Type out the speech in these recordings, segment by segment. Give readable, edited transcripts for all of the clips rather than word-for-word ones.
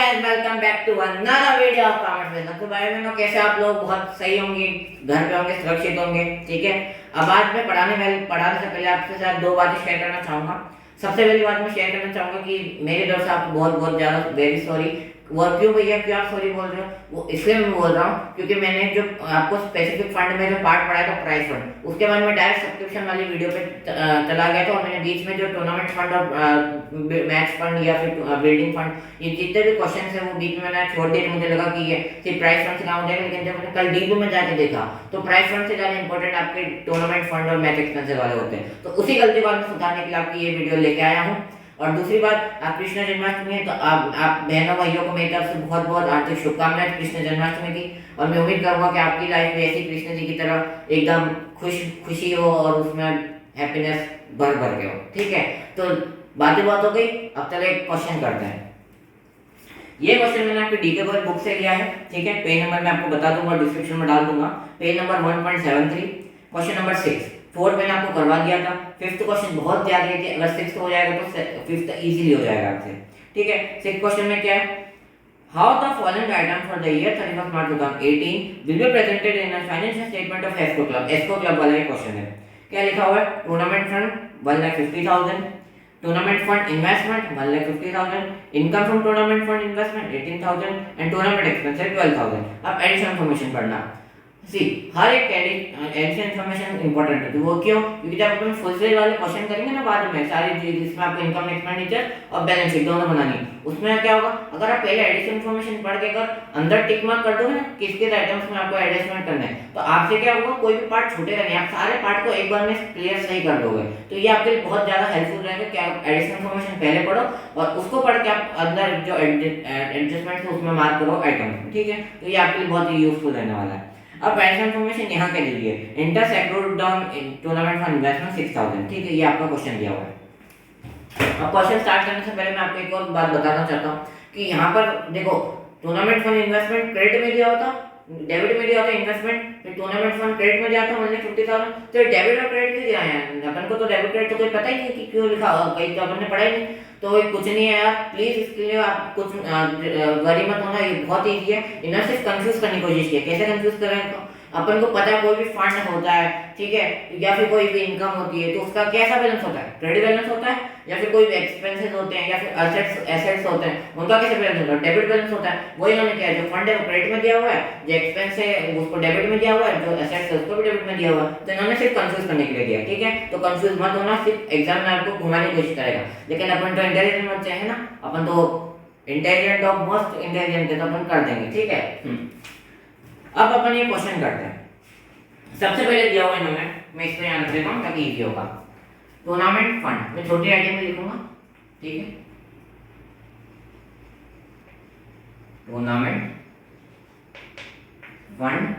Guys, welcome back to another video of commerce business. तो भाई बहनों, कैसे आप लोग? बहुत सही होंगे, घर पे होंगे, सुरक्षित होंगे। ठीक है। अब आज मैं पढ़ाने से पहले आपके साथ दो बातें शेयर करना चाहूंगा। सबसे पहली बात मैं शेयर करना चाहूंगा कि मेरी तरफ से आपको बहुत बहुत ज़्यादा वेरी सॉरी। वो क्यों भैया, क्यों आप सॉरी बोल रहे हो? वो इसलिए मैं बोल रहा हूँ क्योंकि मैंने जो आपको स्पेसिफिक फंड में जो पार्ट पढ़ाया था, प्राइस फंड, उसके बाद मैं डायरेक्ट सब्सक्रिप्शन वाली वीडियो पे चला गया था। और मैंने बीच में जो टूर्नामेंट फंड और मैच फंड या फिर बिल्डिंग फंड, ये जितने भी क्वेश्चन है वो बीच में मैंने छोड़ दिए। मुझे लगा कि ये सिर्फ प्राइस फंड से काम हो जाएगा, लेकिन जब मैंने कल डीबी में जाके देखा तो प्राइस फंड से ज़्यादा इंपॉर्टेंट आपके टूर्नामेंट फंड और मैच एक्सपेंसेस वाले होते हैं। तो उसी गलती को मैं सुधारने के लिए आपकी ये वीडियो लेके आया हूँ। और दूसरी बात, आप कृष्ण जन्माष्टमी है तो आप बहनों भाइयों को मेरी तरफ से बहुत बहुत हार्दिक शुभकामनाएं कृष्ण जन्माष्टमी की। और मैं उम्मीद करूंगा कि आपकी लाइफ भी ऐसी कृष्ण जी की तरह एकदम खुशी हो और उसमें हैप्पीनेस भर भर के हो। ठीक है, तो बातें बहुत हो गई, अब चले एक क्वेश्चन करते हैं। ये क्वेश्चन मैंने आपकी डीके बॉय बुक से लिया है। ठीक है, पेज नंबर मैं आपको बता दूंगा, डिस्क्रिप्शन में डाल दूंगा। Page number 1.73, question number 6। Fourth मैंने आपको करवा दिया था। फिफ्थ क्वेश्चन बहुत ज्यादा है कि अगर सिक्स्थ हो जाएगा तो फिफ्थ इजीली हो जाएगा आपसे। ठीक है, सिक्स्थ क्वेश्चन में क्या है? How the following item for the year 31 March 2018 will be presented in a financial statement of Esco club. Esco club वाला ये क्वेश्चन है। क्या लिखा हुआ है? Tournament fund 1,50,000, tournament fund investment 1,50,000, income from tournament fund investment 18,000 and tournament expenses 12,000। अब additional information पढ़ना। सी, हर एक एडिशनल इन्फॉर्मेशन इंपॉर्टेंट है। तो वो क्यों? क्योंकि जब अपन फुल स्केल वाले क्वेश्चन करेंगे ना बाद में, सारी चीज जिसमें आपको इनकम एक्सपेंडिचर और बैलेंस शीट दोनों बनानी, उसमें क्या होगा, अगर आप पहले एडिशनल इन्फॉर्मेशन पढ़ के अगर अंदर टिक मार्क कर दोगे ना किस किस आइटम्स में आपको एडजस्टमेंट करना है, तो आपसे क्या होगा, कोई भी पार्ट छूटेगा नहीं। आप सारे पार्ट को एक बार में क्लियर सही कर दोगे। तो ये आपके लिए बहुत ज्यादा हेल्पफुल रहेगा कि आप एडिशनल इन्फॉर्मेशन पहले पढ़ो और उसको पढ़ के आप अंदर जो एडजस्टमेंट है उसमें मार्क करो आइटम। ठीक है, तो ये आपके लिए बहुत ही यूजफुल रहने वाला है। अब एडिशनल इन्फॉर्मेशन यहाँ के लिए interest accrued down tournament fund investment 6,000। ठीक है, ये आपका क्वेश्चन दिया हुआ है। अब क्वेश्चन स्टार्ट करने से पहले मैं आपको एक और बात बताना चाहता हूँ कि यहाँ पर देखो, टूर्नामेंट फंड इन्वेस्टमेंट क्रेडिट में दिया होता, डेबिट में दिया होता इन्वेस्टमेंट, फिर टूर्नामेंट फंड क्रेडिट में दिया था 1,50,000। तो डेबिट और क्रेडिट क्यों दिया है? अपन को तो डेबिट क्रेडिट तो कोई पता ही नहीं कि क्यों लिखा, कहीं तो अपन ने पढ़ा ही नहीं। तो ये कुछ नहीं है यार, प्लीज इसके लिए आप कुछ वरी मत होना, ये बहुत ईजी है। इन्हें सिर्फ कंफ्यूज करने की कोशिश की। कैसे कंफ्यूज करें? तो अपन को पता है कोई भी फंड होता है, ठीक है, या फिर कोई भी इनकम होती है, तो उसका कैसा बैलेंस होता है? क्रेडिट बैलेंस होता है, या फिर कोई भी एक्सपेंसेस होते हैं, या फिर एसेट्स होते हैं, उनका कैसे बैलेंस होता है? डेबिट बैलेंस होता है। वही इन्होंने क्या है, जो फंड है वो क्रेडिट में दिया हुआ है, जो एक्सपेंस है उसको डेबिट में दिया हुआ है, जो एसेट्स है उसको भी डेबिट में दिया हुआ है। तो इन्होंने सिर्फ कंफ्यूज करने के लिए दिया। ठीक है, तो कंफ्यूज मत होना, सिर्फ एग्जाम में आपको घुमाने की कोशिश करेगा। लेकिन अपन तो इंटेलिजेंट बच्चे हैं ना, अपन तो इंटेलिजेंट ऑफ मोस्ट इंटेलिजेंट है, तो अपन कर देंगे। ठीक है, अब अपन ये क्वेश्चन करते हैं। सबसे पहले दिया हुआ इन्होंने, मैं इसको यहाँ रख देता हूँ ताकि इजी होगा। टूर्नामेंट फंड मैं छोटी आइटम में लिखूंगा। ठीक है, टूर्नामेंट फंड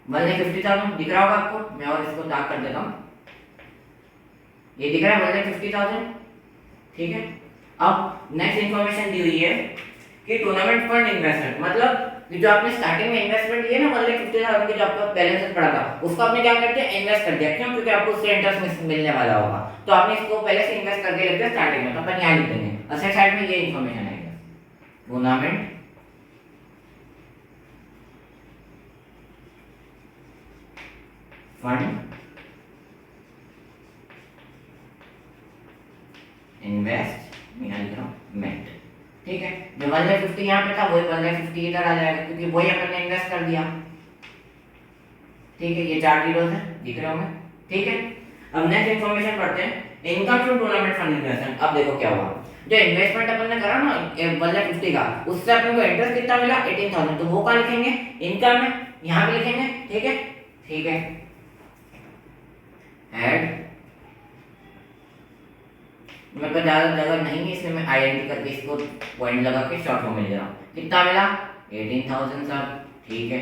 $1,50,000 दिख रहा होगा आपको। मैं और इसको दाग कर देता हूँ, ये दिख रहा है 1,50,000। ठीक है, अब नेक्स्ट इंफॉर्मेशन दी हुई है कि टूर्नामेंट फंड इन्वेस्टमेंट, मतलब जो आपने स्टार्टिंग में इन्वेस्टमेंट किया ना 1,50,000 के, जो आपका बैलेंस पड़ा था, उसको आपने क्या कर दिया? इन्वेस्ट कर दिया। क्यों? क्योंकि आपको उससे इंटरेस्ट मिलने वाला होगा, तो आपने इसको पहले से इन्वेस्ट करके रख दिया स्टार्टिंग में। तो अपन यहाँ लिख देंगे, असेट साइड में ये इंफॉर्मेशन आएगा, टूर्नामेंट फंड इन्वेस्टमेंट। ठीक है, जो 1,50,000 यहाँ पे था वही 1,50,000 इधर आ जाएगा, क्योंकि वही अपन ने इन्वेस्ट कर दिया। ठीक है, ये 4 जीरोस है, दिख रहे होंगे। ठीक है, अब नेक्स्ट इंफॉर्मेशन पढ़ते हैं, income from tournament fund investment. अब देखो क्या हुआ, जो इन्वेस्टमेंट अपन ने करा ना 1,50,000 का, उससे अपन को इंटरेस्ट कितना मिला? 18,000। तो वो कहाँ लिखेंगे? इनकम में, यहाँ पे लिखेंगे। ठीक है, ठीक है, ऐड, मेरे पास ज्यादा जगह नहीं है इसलिए मैं आईएनटी करके इसको पॉइंट लगा के शॉर्ट फॉर्म में ले रहा हूँ। कितना मिला? 18,000 सर। ठीक है,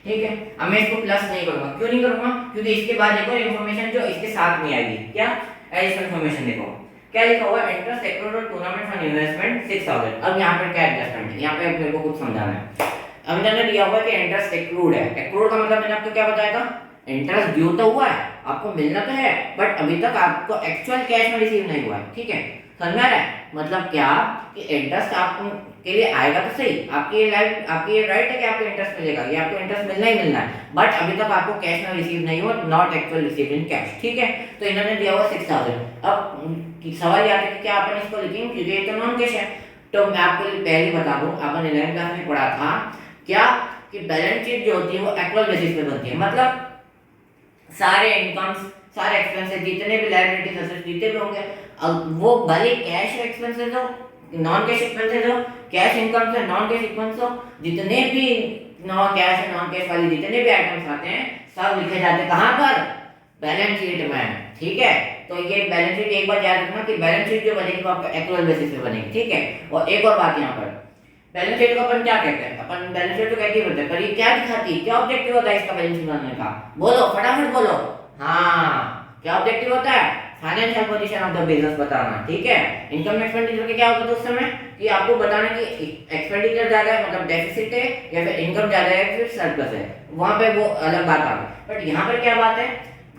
ठीक है, अब मैं इसको प्लस नहीं करूंगा। क्यों नहीं करूंगा? क्योंकि इसके बाद एक और इंफॉर्मेशन जो इसके साथ में आएगी, क्या? Additional information. देखो क्या लिखा हुआ है, interest accrued tournament fund investment 6,000। अब यहाँ पर क्या एडजस्टमेंट है, यहाँ पे मेरे को कुछ समझाना है। अब मैंने दिया हुआ है कि इंटरेस्ट एक्रूड है। एक्रूड का मतलब मैंने आपको क्या बताया था, इंटरेस्ट ड्यू तो हुआ है, आपको मिलना तो है, बट अभी तक आपको एक्चुअल कैश में रिसीव नहीं हुआ है, ठीक है, समझ में आ रहा है? मतलब क्या कि इंटरेस्ट आपको के लिए आएगा तो सही, आपकी ये राइट है कि आपको इंटरेस्ट मिलेगा, ये आपको इंटरेस्ट मिलना ही मिलना है, बट अभी तक आपको कैश में रिसीव नहीं हुआ, not actual receive in cash, ठीक है। तो इन्होंने दिया हुआ 6000। अब सवाल ये आता है कि क्या अपन इसको लिखेंगे, क्योंकि ये तो नॉन कैश है। तो मैं आपको पहले ही बता दूं, अपन 11th क्लास में पढ़ा था क्या कि बैलेंस शीट जो होती है वो एक्चुअल बेसिस पे बनती है, मतलब सारे इनकम्स, सारे एक्सपेंसेस, जितने भी लायबिलिटीज असेट्स जितने भी होंगे, अब वो भले कैश एक्सपेंसेस हो, नॉन कैश एक्सपेंसेस हो, कैश इनकम से नॉन कैश एक्सपेंस हो, जितने भी नॉन कैश और नॉन कैश वाले जितने भी आइटम्स आते हैं सब लिखे जाते हैं कहाँ पर, बैलेंस शीट में, ठीक है। तो ये बैलेंस शीट एक बार याद रखना कि बैलेंस शीट जो बनेगी वो आपका एक्चुअल बेसिस पे बनेगी, ठीक है। और एक और बात यहाँ पर, बैलेंस शीट को अपन क्या कहते हैं, अपन बैलेंस शीट को कहते हैं, पर ये क्या दिखाती है, क्या ऑब्जेक्टिव होता है इसका बैलेंस शीट बनाने का, बोलो फटाफट बोलो। हाँ, क्या ऑब्जेक्टिव होता है, financial position of the business बताना, ठीक है। इनकम एक्सपेंडिचर के क्या होता है उस समय कि आपको बताना कि एक्सपेंडिचर ज्यादा है मतलब डेफिसिट है, या फिर इनकम ज्यादा है फिर सरप्लस है, वहां पे वो अलग बात आ गई। बट यहाँ पर क्या बात है,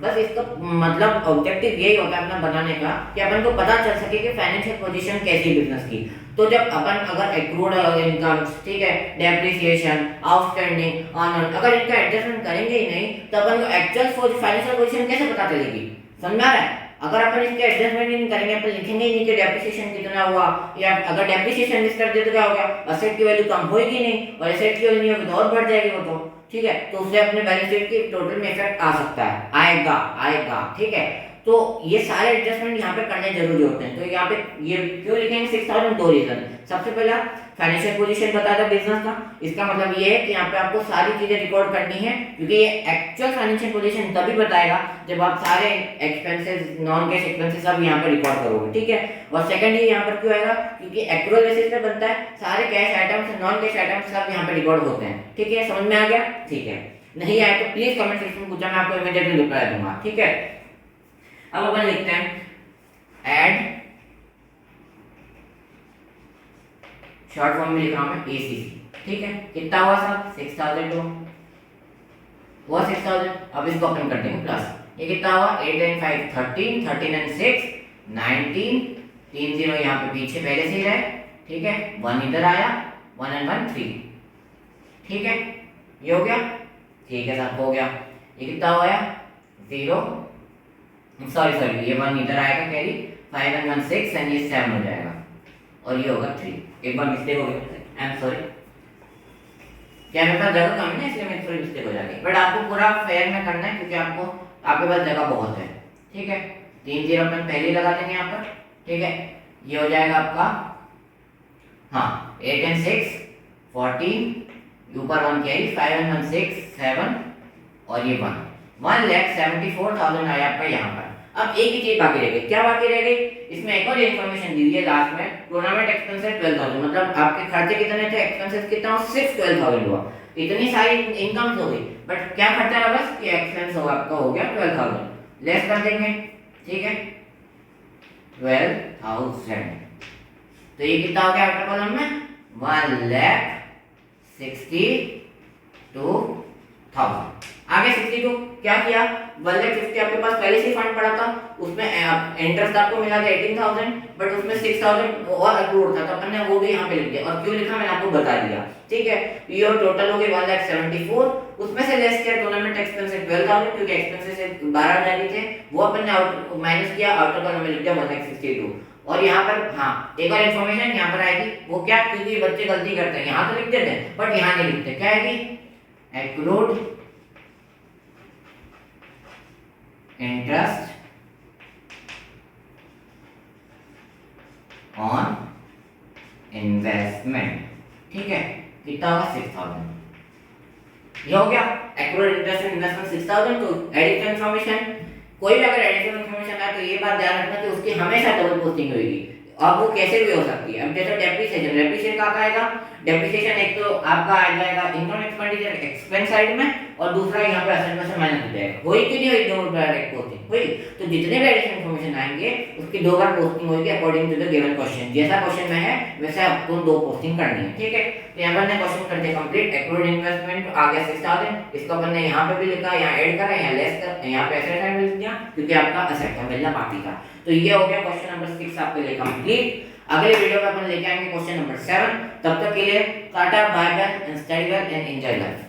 बस इसका मतलब ऑब्जेक्टिव यही होता है अपना बनाने का कि अपन को पता चल सके कि फाइनेंशियल पोजीशन कैसी बिजनेस की। तो जब अपन अगर एक्रूड इनकम, ठीक है, डेप्रिसिएशन, आउटस्टैंडिंग, ऑन, अगर इनका एडजस्टमेंट करेंगे ही नहीं तो अपन को एक्चुअल फाइनेंशियल पोजीशन कैसे पता चलेगी, समझ आ रहा है? अगर अपन इसके एडजस्टमेंट नहीं करेंगे, अपन लिखेंगे ही नहीं कि डेप्रिसिएशन कितना हुआ, या अगर डेप्रिसिएशन मिस कर दे तो क्या हो गया, असेट की वैल्यू कम होगी नहीं, और असेट की वैल्यू नहीं होगी तो और बढ़ जाएगी वो तो, ठीक है। तो उससे अपने बैलेंस शीट की टोटल में इफेक्ट आ सकता है, आएगा आएगा, ठीक है। तो ये सारे एडजस्टमेंट यहाँ पे करने जरूरी होते हैं। तो यहाँ पे ये क्यों लिखेंगे 6000, दो रीजन। सबसे पहला फाइनेंशियल पोजीशन बताया था बिजनेस का, इसका मतलब ये है कि यहाँ पे आपको सारी चीजें रिकॉर्ड करनी है, क्योंकि ये एक्चुअल फाइनेंशियल पोजीशन तभी बताएगा जब आप सारे एक्सपेंसेस, नॉन कैश एक्सपेंसेस सब यहाँ पे रिकॉर्ड करोगे, ठीक है। और सेकंड ये यहाँ पर क्यों आएगा, क्योंकि एक्चुअल बेसिस पे बनता है, सारे cash items, non cash items सब यहाँ पे रिकॉर्ड होते हैं, ठीक है। समझ में आ गया, ठीक है। नहीं आया तो प्लीज कमेंट सेक्शन में पूछा, मैं आपको इमीडिएटली रिप्लाई दूंगा, ठीक है। अब अपन लिखते हैं ऐड, शॉर्ट फॉर्म में लिख रहा हूं मैं एसीसी, ठीक है। कितना हुआ सब 6000 हुआ 6000। अब इसको अपन कर देंगे प्लस, ये कितना हुआ 8 and 5 13, 13 and 6 19, 3 0 यहाँ पे पीछे पहले से ही रहे, ठीक है। 1 इधर आया, 1 and 1 3, ठीक है। ये हो गया, ठीक है सब हो गया। ये कितना हुआ 0, सॉरी ये 1 इधर आएगा कैरी, 5 and 1 6 एंड ये 7 हो जाएगा, और ये होगा 3। एक बार मिस्टेक हो गई, आई एम सॉरी, क्या मेरे पास जगह कम है इसलिए मेरी थोड़ी मिस्टेक हो जाती है, बट आपको पूरा फेयर में करना है क्योंकि आपको आपके पास जगह बहुत है, ठीक है। 3 0 अपन पहले लगा देंगे यहाँ पर, ठीक है। ये हो जाएगा आपका, हाँ 8 and 6 14, ऊपर 1 कैरी, 5 and 1 6 7, और ये 1,74,000 आया आपका यहाँ पर। अब एक ही चीज बाकी रह गई, क्या बाकी रह गई, इसमें एक और इन्फॉर्मेशन दी हुई है लास्ट में, टूर्नामेंट एक्सपेंसेस 12,000, मतलब आपके खर्चे कितने थे, एक्सपेंसेस कितना हो, सिर्फ 12,000 हुआ। इतनी सारी इनकम्स हो गई, बट क्या खर्चा रहा, बस कि एक्सपेंस होगा आपका हो गया 12,000, लेस कर देंगे, ठीक है 12,000। तो ये कितना हो गया आफ्टर कॉलम में 1,62,000। आगे 62 क्या किया, 1,50,000 आपके पास पहले से फंड पड़ा था, उसमें इंटरेस्ट आपको मिला था 18,000, बट उसमें 6,000 और अक्रूड था, तो अपन ने वो भी यहाँ पे लिख दिया। और क्यों लिखा मैंने आपको बता दिया, ठीक है। ये टोटल हो गई 1,74,000, उसमें से लेस किया टूर्नामेंट एक्सपेंसेस 12,000, क्योंकि एक्सपेंसेस 12,000 थे, वो अपन ने आउट माइनस किया, आउटर कॉलम में लिख दिया 1,62,000। और यहाँ पर हाँ एक और इन्फॉर्मेशन यहाँ पर आएगी, वो क्या, क्योंकि बच्चे गलती करते हैं, यहाँ तो लिख देते हैं बट यहाँ नहीं लिखते, क्या आएगी, एक्रूड इंटरेस्ट ऑन इन्वेस्टमेंट, ठीक है। कितना होगा 6,000। ये हो गया एक्रूड इंटरेस्ट ऑन इन्वेस्टमेंट 6,000। तो एडिशनल इन्फॉर्मेशन, कोई भी अगर एडिशनल इन्फॉर्मेशन आए तो ये बात ध्यान रखना कि उसकी हमेशा डबल पोस्टिंग होगी। अब वो कैसे भी हो सकती है, अब जैसे डेप्रिसिएशन का आएगा, डेप्रिसिएशन एक तो आपका आ जाएगा इनकम एक्सपेंडिचर एक्सपेंस साइड में, और दूसरा यहाँ पे असेंट में से माइनस हो जाएगा। हुई कि नहीं हुई दो बार डायरेक्ट पोस्टिंग हुई? तो जितने भी एडिशनल इन्फॉर्मेशन आएंगे उसकी दो बार पोस्टिंग होगी according to the given question. जैसा क्वेश्चन में है वैसे आपको दो पोस्टिंग करनी है, ठीक है। तो यहाँ पर ने क्वेश्चन कर दिया कंप्लीट। एक्रूड इन्वेस्टमेंट आ गया 6000, इसको अपन ने यहाँ पे भी लिखा, यहाँ ऐड करा, यहाँ लेस कर, यहाँ पे एसेट साइड मिल दिया क्योंकि आपका एसेट का मिलना बाकी था। तो ये हो गया क्वेश्चन नंबर 6 आपके लिए कंप्लीट। अगले वीडियो में अपन लेके आएंगे क्वेश्चन नंबर 7। तब तक के लिए tata, bye bye and study well and enjoy life.